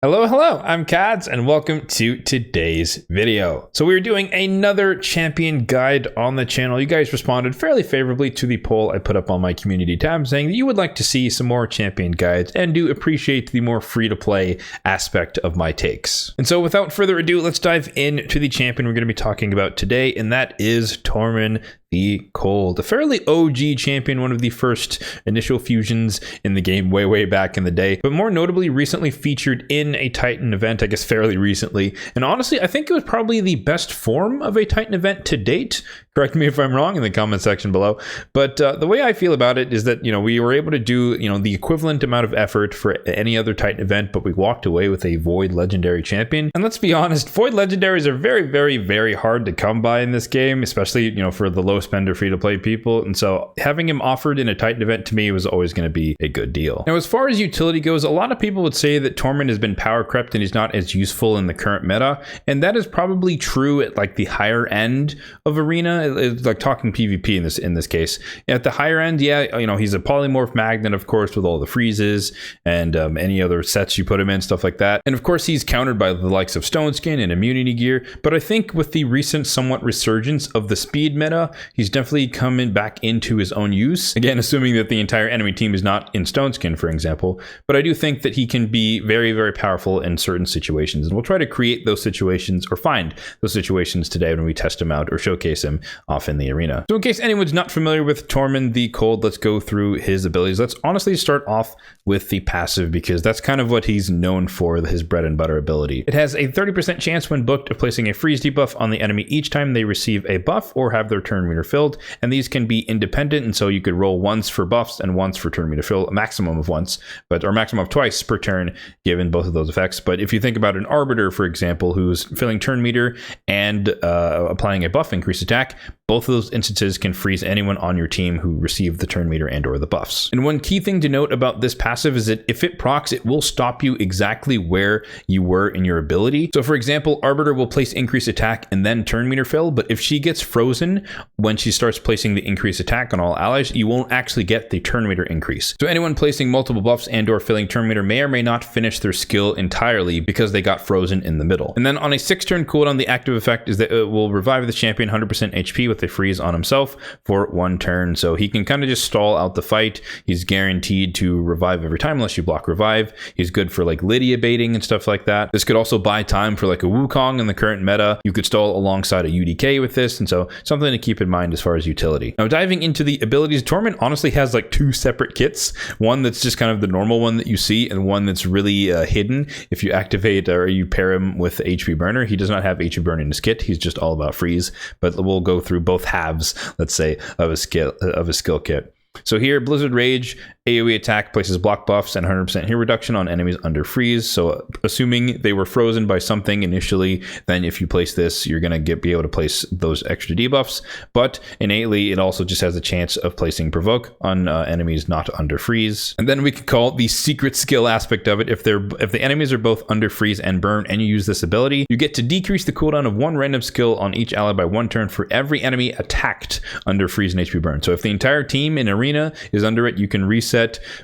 Hello, I'm Kads, and welcome to today's video. So we're doing another champion guide on the channel. You guys responded fairly favorably to the poll I put up on my community tab saying that you would like to see some more champion guides and do appreciate the more free-to-play aspect of my takes. And so without further ado, let's dive into the champion we're going to be talking about today, and that is Tormin the Cold, a fairly OG champion, one of the first initial fusions in the game way back in the day, but more notably recently featured in a Titan event, I guess fairly recently. And honestly, I think it was probably the best form of a Titan event to date. Correct me if I'm wrong in the comment section below. But the way I feel about it is that, we were able to do, the equivalent amount of effort for any other Titan event, but we walked away with a Void Legendary champion. And let's be honest, Void Legendaries are very hard to come by in this game, especially, for the low spender free-to-play people. And so having him offered in a Titan event to me was always going to be a good deal. Now, as far as utility goes, a lot of people would say that Tormin has been power crept and he's not as useful in the current meta. And that is probably true at like the higher end of Arena. It's like talking PvP in this case. At the higher end, yeah, he's a polymorph magnet, of course, with all the freezes and any other sets you put him in, stuff like that. And of course, he's countered by the likes of Stone Skin and immunity gear. But I think with the recent somewhat resurgence of the speed meta, he's definitely coming back into his own use. Again, assuming that the entire enemy team is not in Stone Skin, for example. But I do think that he can be very powerful in certain situations. And we'll try to create those situations or find those situations today when we test him out or showcase him off in the arena. So in case anyone's not familiar with Tormin the Cold, let's go through his abilities. Let's honestly start off with the passive because that's kind of what he's known for, his bread and butter ability. It has a 30% chance when booked of placing a freeze debuff on the enemy each time they receive a buff or have their turn meter filled. And these can be independent, and so you could roll once for buffs and once for turn meter fill, a maximum of once, or maximum of twice per turn given both of those effects. But if you think about an Arbiter, for example, who's filling turn meter and applying a buff increase attack, both of those instances can freeze anyone on your team who received the turn meter and or the buffs. And one key thing to note about this passive is that if it procs, it will stop you exactly where you were in your ability. So for example, Arbiter will place increase attack and then turn meter fill, but if she gets frozen when she starts placing the increase attack on all allies, you won't actually get the turn meter increase. So anyone placing multiple buffs and or filling turn meter may or may not finish their skill entirely because they got frozen in the middle. And then on a 6-turn cooldown, the active effect is that it will revive the champion 100% HP with a freeze on himself for 1 turn. So he can kind of just stall out the fight. He's guaranteed to revive every time unless you block revive. He's good for like Lydia baiting and stuff like that. This could also buy time for like a Wukong in the current meta. You could stall alongside a UDK with this, and so something to keep in mind as far as utility. Now diving into the abilities, Tormin honestly has like 2 separate kits. One that's just kind of the normal one that you see, and one that's really hidden if you activate or you pair him with HP Burner. He does not have HP Burn in his kit. He's just all about freeze, but we'll go through both halves, let's say, of a skill kit. So here, Blizzard Rage, AoE attack places block buffs and 100% hit reduction on enemies under freeze. So assuming they were frozen by something initially, then if you place this, you're going to be able to place those extra debuffs. But innately, it also just has a chance of placing provoke on enemies not under freeze. And then we could call it the secret skill aspect of it. If the enemies are both under freeze and burn and you use this ability, you get to decrease the cooldown of 1 random skill on each ally by 1 turn for every enemy attacked under freeze and HP burn. So if the entire team in arena is under it, you can reset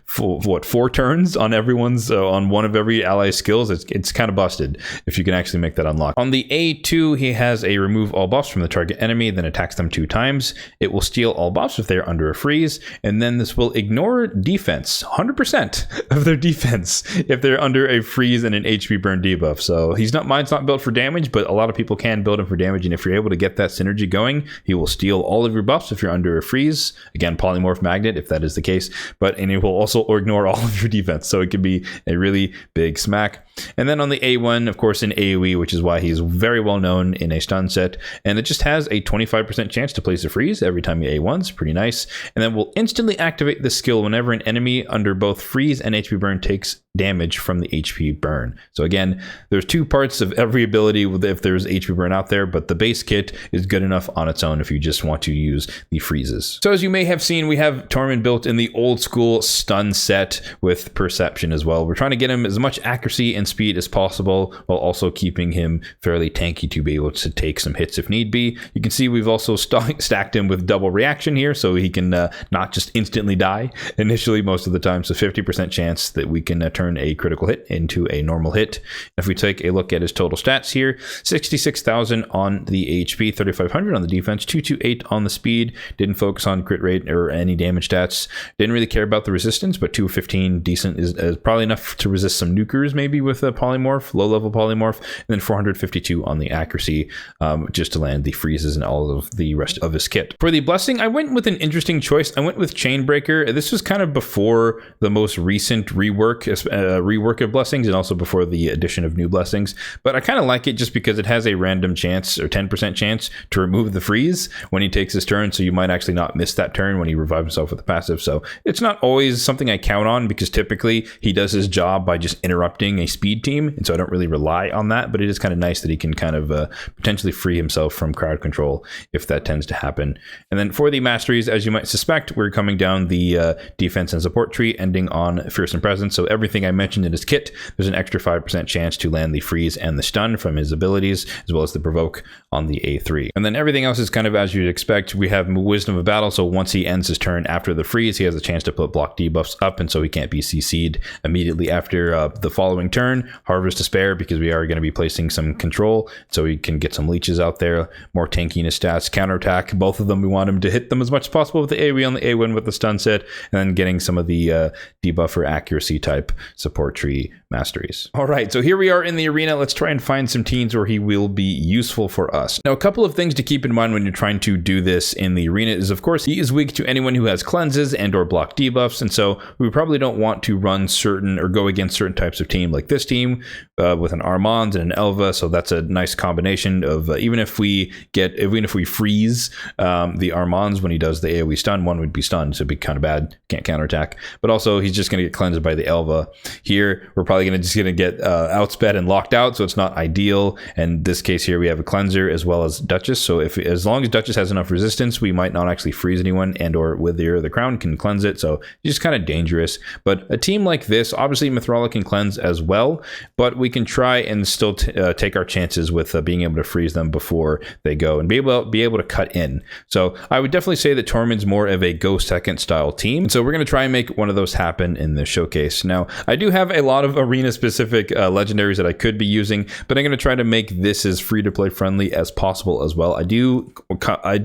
for 4 turns on everyone's on one of every ally skills. It's kind of busted if you can actually make that unlock. On the A2, he has a remove all buffs from the target enemy, then attacks them 2 times. It will steal all buffs if they're under a freeze, and then this will ignore defense, 100% of their defense if they're under a freeze and an HP burn debuff. So mine's not built for damage, but a lot of people can build him for damage, and if you're able to get that synergy going, he will steal all of your buffs if you're under a freeze. Again, polymorph magnet if that is the case, and it will also ignore all of your defense, so it could be a really big smack. And then on the A1, of course, in AoE, which is why he's very well known in a stun set, and it just has a 25% chance to place a freeze every time you A1s, pretty nice. And then we'll instantly activate this skill whenever an enemy under both freeze and HP burn takes damage from the HP burn. So again, there's 2 parts of every ability if there's HP burn out there, but the base kit is good enough on its own if you just want to use the freezes. So as you may have seen, we have Tormin built in the old school stun set with perception as well. We're trying to get him as much accuracy and movement speed as possible, while also keeping him fairly tanky to be able to take some hits if need be. You can see we've also stacked him with double reaction here, so he can not just instantly die initially most of the time. So 50% chance that we can turn a critical hit into a normal hit. If we take a look at his total stats here, 66,000 on the HP, 3,500 on the defense, 228 on the speed. Didn't focus on crit rate or any damage stats. Didn't really care about the resistance, but 215 decent is probably enough to resist some nukers maybe with a polymorph, low level polymorph, and then 452 on the accuracy just to land the freezes and all of the rest of his kit. For the blessing, I went with an interesting choice. I went with Chainbreaker. This was kind of before the most recent rework of blessings, and also before the addition of new blessings, but I kind of like it just because it has a random chance or 10% chance to remove the freeze when he takes his turn, so you might actually not miss that turn when he revives himself with the passive. So it's not always something I count on, because typically he does his job by just interrupting a speed team, and so I don't really rely on that, but it is kind of nice that he can kind of potentially free himself from crowd control if that tends to happen. And then for the masteries, as you might suspect, we're coming down the defense and support tree, ending on fearsome presence. So everything I mentioned in his kit, there's an extra 5% chance to land the freeze and the stun from his abilities, as well as the provoke on the A3. And then everything else is kind of as you'd expect. We have wisdom of battle, so once he ends his turn after the freeze, he has a chance to put block debuffs up, and so he can't be CC'd immediately after the following turn. Harvest Despair, because we are going to be placing some control, so he can get some leeches out there. More tankiness stats, counterattack, both of them, we want him to hit them as much as possible with the AoE on the A1 with the stun set, and then getting some of the debuff or accuracy type support tree masteries. All right, so here we are in the arena. Let's try and find some teams where he will be useful for us. Now, a couple of things to keep in mind when you're trying to do this in the arena is, of course, he is weak to anyone who has cleanses and or block debuffs, and so we probably don't want to run certain or go against certain types of team, like this team with an Armand and an Elva. So that's a nice combination of even if we freeze the Armands when he does the AoE stun, one would be stunned, so it'd be kind of bad, can't counterattack, but also he's just going to get cleansed by the Elva. Here we're probably going to get outsped and locked out, so it's not ideal. And this case here, we have a cleanser as well as Duchess, so as long as Duchess has enough resistance, we might not actually freeze anyone, and or with the crown can cleanse it, so it's just kind of dangerous. But a team like this, obviously Mithrala can cleanse as well, but we can try and still take our chances with being able to freeze them before they go and be able to cut in. So I would definitely say that Tormin's more of a go second style team, so we're going to try and make one of those happen in the showcase. Now, I do have a lot of arena specific legendaries that I could be using, but I'm going to try to make this as free to play friendly as possible as well. I do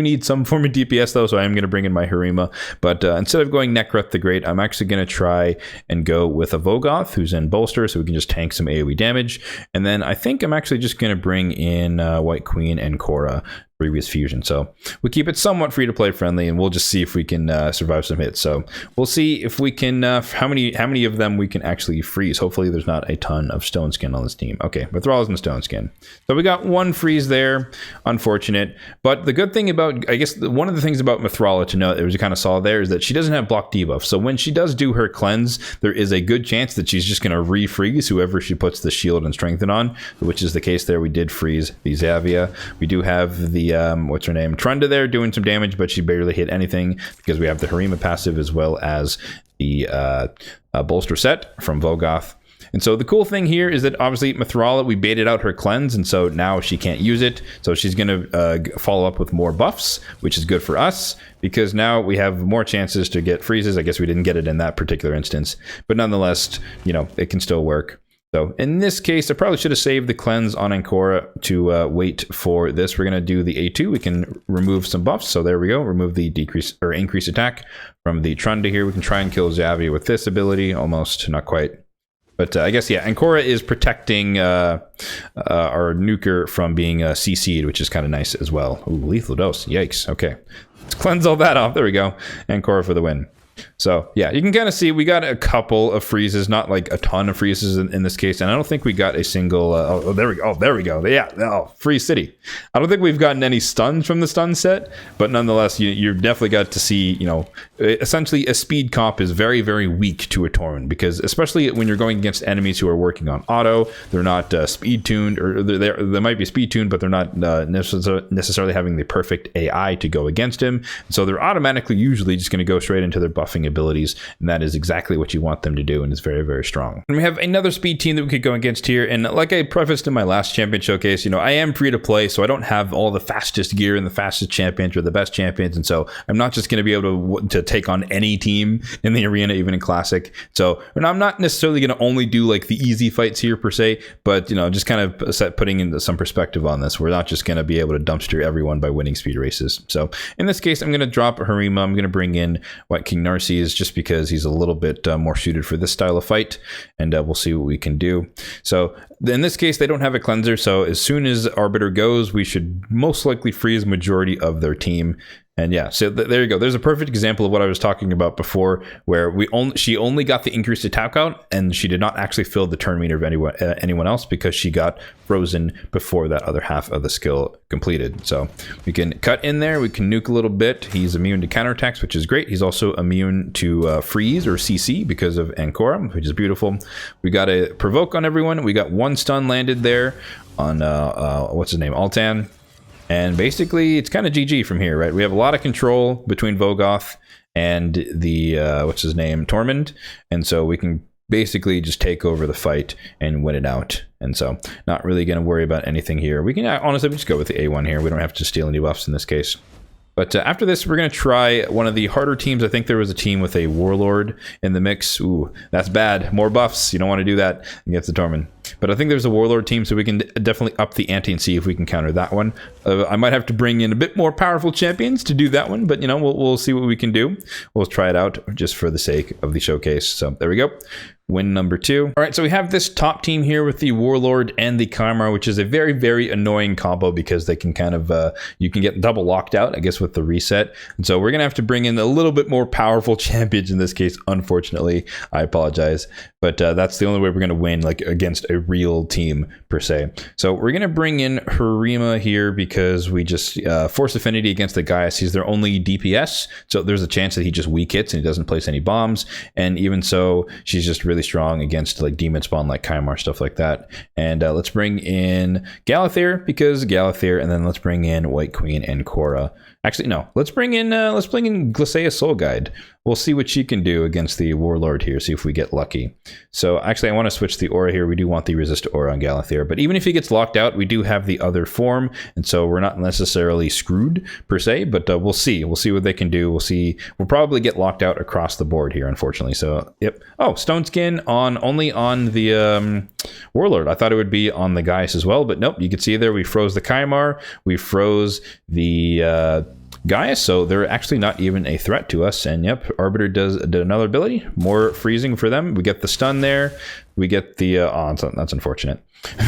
need some form of DPS though, so I am going to bring in my Harima, but instead of going Nekroth the Great, I'm actually going to try and go with a Vogoth who's in bolster, so we can just tank some AoE damage. And then I think I'm actually just going to bring in White Queen and Korra, previous fusion. So we keep it somewhat free to play friendly, and we'll just see if we can survive some hits. So we'll see if we can how many of them we can actually freeze. Hopefully there's not a ton of stone skin on this team. Okay, Mithrala's in stone skin, so we got one freeze there. Unfortunate, but the good thing about, I guess one of the things about Mithrala to note, it was you kind of saw there, is that she doesn't have block debuff. So when she does do her cleanse, there is a good chance that she's just going to refreeze whoever she puts the shield and strengthen on, which is the case there. We did freeze the Xavia. We do have the what's her name, Trunda there doing some damage, but she barely hit anything because we have the Harima passive as well as the bolster set from Vogoth. And so the cool thing here is that obviously Mithrala, we baited out her cleanse, and so now she can't use it. So she's going to follow up with more buffs, which is good for us because now we have more chances to get freezes. I guess we didn't get it in that particular instance, but nonetheless, you know, it can still work. So in this case, I probably should have saved the cleanse on Ancora to wait for this. We're going to do the A2. We can remove some buffs. So there we go. Remove the decrease or increase attack from the Trunda here. We can try and kill Xavia with this ability. Almost, not quite. But I guess, yeah, Ancora is protecting our nuker from being CC'd, which is kind of nice as well. Ooh, lethal dose. Yikes. Okay. Let's cleanse all that off. There we go. Ancora for the win. So yeah, you can kind of see we got a couple of freezes, not like a ton of freezes in this case, and I don't think we got a single there we go, yeah, freeze city. I don't think we've gotten any stuns from the stun set, but nonetheless you've definitely got to see, you know, essentially a speed comp is very, very weak to a Tormin, because especially when you're going against enemies who are working on auto, they're not speed tuned, or they might be speed tuned, but they're not necessarily having the perfect AI to go against him, so they're automatically usually just going to go straight into their buff buffing abilities, and that is exactly what you want them to do, and it's very, very strong. And we have another speed team that we could go against here, and like I prefaced in my last champion showcase, you know, I am free to play, so I don't have all the fastest gear and the fastest champions or the best champions, and so I'm not just going to be able to take on any team in the arena, even in Classic. So, and I'm not necessarily going to only do like the easy fights here per se, but you know, just kind of putting into some perspective on this. We're not just going to be able to dumpster everyone by winning speed races. So in this case, I'm going to drop Harima. I'm going to bring in White King Narses just because he's a little bit more suited for this style of fight, and we'll see what we can do. So in this case, they don't have a cleanser, so as soon as Arbiter goes, we should most likely freeze majority of their team. And yeah, so there you go. There's a perfect example of what I was talking about before, where she only got the increased attack count, and she did not actually fill the turn meter of anyone else because she got frozen before that other half of the skill completed. So we can cut in there. We can nuke a little bit. He's immune to counterattacks, which is great. He's also immune to freeze or CC because of Ancora, which is beautiful. We got a provoke on everyone. We got one stun landed there on what's his name, Altan. And basically, it's kind of GG from here, right? We have a lot of control between Vogoth and the, what's his name, Tormin. And so we can basically just take over the fight and win it out. And so not really going to worry about anything here. We can honestly just go with the A1 here. We don't have to steal any buffs in this case. But after this, we're going to try one of the harder teams. I think there was a team with a Warlord in the mix. Ooh, that's bad. More buffs. You don't want to do that against the Tormin. But I think there's a Warlord team, so we can definitely up the ante and see if we can counter that one. I might have to bring in a bit more powerful champions to do that one, but you know, we'll see what we can do. We'll try it out just for the sake of the showcase. So there we go. Win number 2. All right, so we have this top team here with the Warlord and the Chimera, which is a very, very annoying combo because they can kind of, you can get double locked out, I guess, with the reset. And so we're going to have to bring in a little bit more powerful champions in this case, unfortunately. I apologize. But that's the only way we're going to win, like, against a real team, per se. So we're going to bring in Harima here because we just force affinity against the Gaius. He's their only DPS, so there's a chance that he just weak hits and he doesn't place any bombs. And even so, she's just really strong against like demon spawn like Chimera, stuff like that. And let's bring in Galathir because Galathir, and then let's bring in White Queen and Cora. Actually, no, let's bring in Glacea Soul Guide. We'll see what she can do against the Warlord here, see if we get lucky. So actually, I want to switch the aura here. We do want the resist aura on Galathir, but even if he gets locked out, we do have the other form, and so we're not necessarily screwed per se, but we'll see. We'll see what they can do. We'll see. We'll probably get locked out across the board here, unfortunately. So, yep. Oh, Stone Skin only on the Warlord. I thought it would be on the Gaius as well, but nope. You can see there we froze the Chimera. We froze the Gaius, so they're actually not even a threat to us. And yep, Arbiter did another ability, more freezing for them. We get the stun there. We get the that's unfortunate.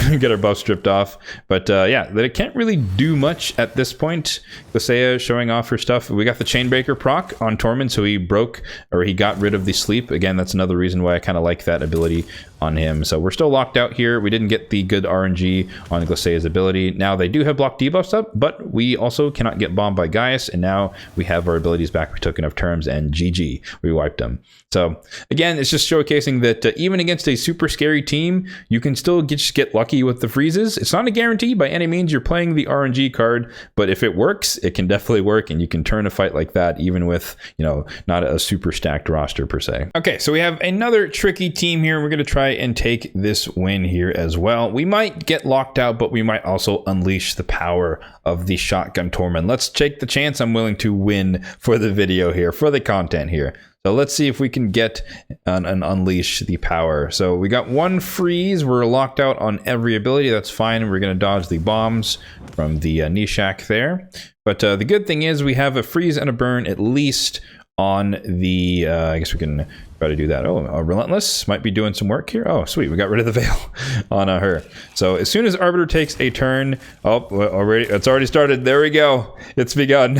We get our buff stripped off, but yeah, they can't really do much at this point. Glacea showing off her stuff. We got the Chainbreaker proc on Tormin, so he got rid of the sleep. Again, that's another reason why I kind of like that ability on him. So we're still locked out here. We didn't get the good RNG on Glacea's ability. Now they do have block debuffs up, but we also cannot get bombed by Gaius, and now we have our abilities back. We took enough terms, and GG, we wiped them. So again, it's just showcasing that even against a super scary team, you can still just get lucky with the freezes. It's not a guarantee by any means. You're playing the RNG card, but if it works, it can definitely work, and you can turn a fight like that even with, you know, not a super stacked roster per se. Okay, so we have another tricky team here. We're going to try and take this win here as well. We might get locked out, but we might also unleash the power of the Shotgun Tormin. Let's take the chance. I'm willing to win for the video here, for the content here. So let's see if we can get and unleash the power. So we got one freeze. We're locked out on every ability. That's fine. We're going to dodge the bombs from the Nishak there. But the good thing is we have a freeze and a burn at least on the, I guess we can try to do that. Oh, Relentless might be doing some work here. Oh, sweet. We got rid of the veil on her. So as soon as Arbiter takes a turn, it's already started. There we go. It's begun.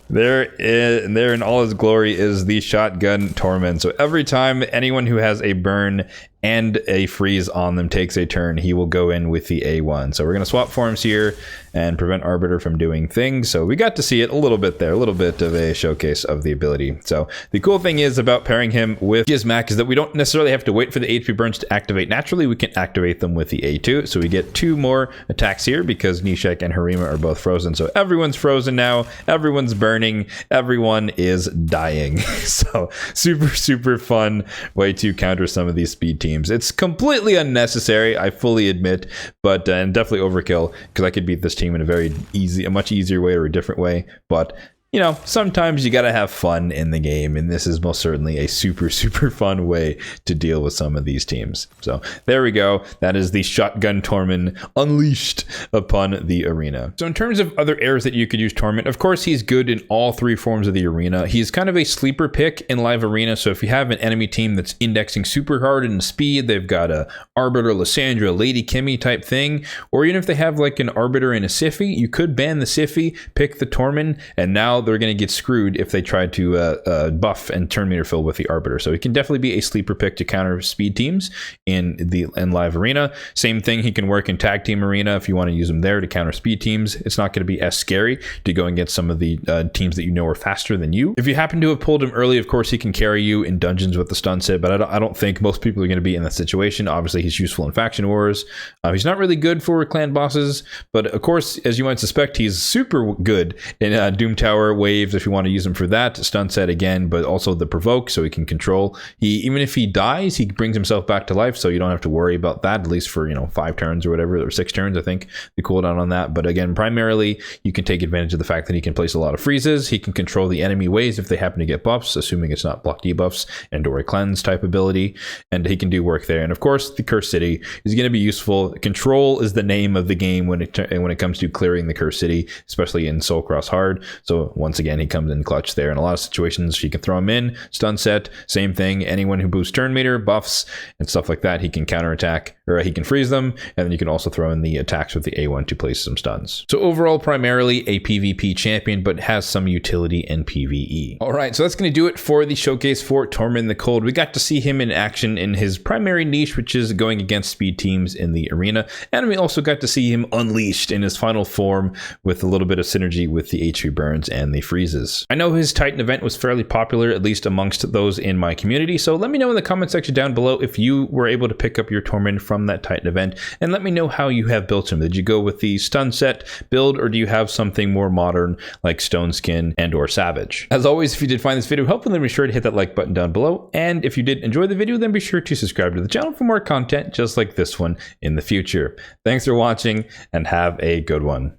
There in all his glory is the Shotgun Tormin. So every time anyone who has a burn and a freeze on them takes a turn, he will go in with the A1. So we're going to swap forms here and prevent Arbiter from doing things. So we got to see it a little bit there, a little bit of a showcase of the ability. So the cool thing is about pairing him with Gizmak is that we don't necessarily have to wait for the HP burns to activate naturally. We can activate them with the A2. So we get 2 more attacks here because Nishek and Harima are both frozen. So everyone's frozen now. Everyone's burning. Everyone is dying. So super fun way to counter some of these speed teams. It's completely unnecessary, I fully admit, but and definitely overkill because I could beat this team in a much easier way or a different way. But you know, sometimes you gotta have fun in the game, and this is most certainly a super fun way to deal with some of these teams. So there we go. That is the Shotgun Tormin unleashed upon the arena. So in terms of other areas that you could use Tormin, of course, he's good in all 3 forms of the arena. He's kind of a sleeper pick in live arena. So if you have an enemy team that's indexing super hard in speed, they've got a Arbiter, Lysandra, Lady Kimmy type thing, or even if they have like an Arbiter and a Siphi, you could ban the Siphi, pick the Tormin, and now they're going to get screwed if they try to buff and turn meter fill with the Arbiter. So he can definitely be a sleeper pick to counter speed teams in live arena. Same thing, he can work in tag team arena if you want to use him there to counter speed teams. It's not going to be as scary to go against some of the teams that you know are faster than you. If you happen to have pulled him early, of course he can carry you in dungeons with the stun set, but I don't think most people are going to be in that situation. Obviously he's useful in faction wars. He's not really good for clan bosses, but of course, as you might suspect, he's super good in Doom Tower waves if you want to use him for that. Stun set again, but also the provoke, so he can control. Even if he dies, he brings himself back to life, so you don't have to worry about that, at least for 5 turns or whatever, or 6 turns, I think the cooldown on that. But again, primarily you can take advantage of the fact that he can place a lot of freezes. He can control the enemy waves if they happen to get buffs, assuming it's not block debuffs and or a cleanse type ability, and he can do work there. And of course the Cursed City is going to be useful. Control is the name of the game when it comes to clearing the Cursed City, especially in Soul Cross Hard. So once again, he comes in clutch there. In a lot of situations, she can throw him in. Stun set, same thing. Anyone who boosts turn meter, buffs, and stuff like that, he can counterattack, or he can freeze them, and then you can also throw in the attacks with the A1 to place some stuns. So overall, primarily a PvP champion, but has some utility in PvE. All right, so that's going to do it for the showcase for Tormin the Cold. We got to see him in action in his primary niche, which is going against speed teams in the arena, and we also got to see him unleashed in his final form with a little bit of synergy with the HP burns and the freezes. I know his Titan event was fairly popular, at least amongst those in my community, so let me know in the comment section down below if you were able to pick up your Tormin from that Titan event, and let me know how you have built him. Did you go with the stun set build, or do you have something more modern like Stone Skin and or Savage? As always, if you did find this video helpful, then be sure to hit that like button down below, and if you did enjoy the video, then be sure to subscribe to the channel for more content just like this one in the future. Thanks for watching, and have a good one.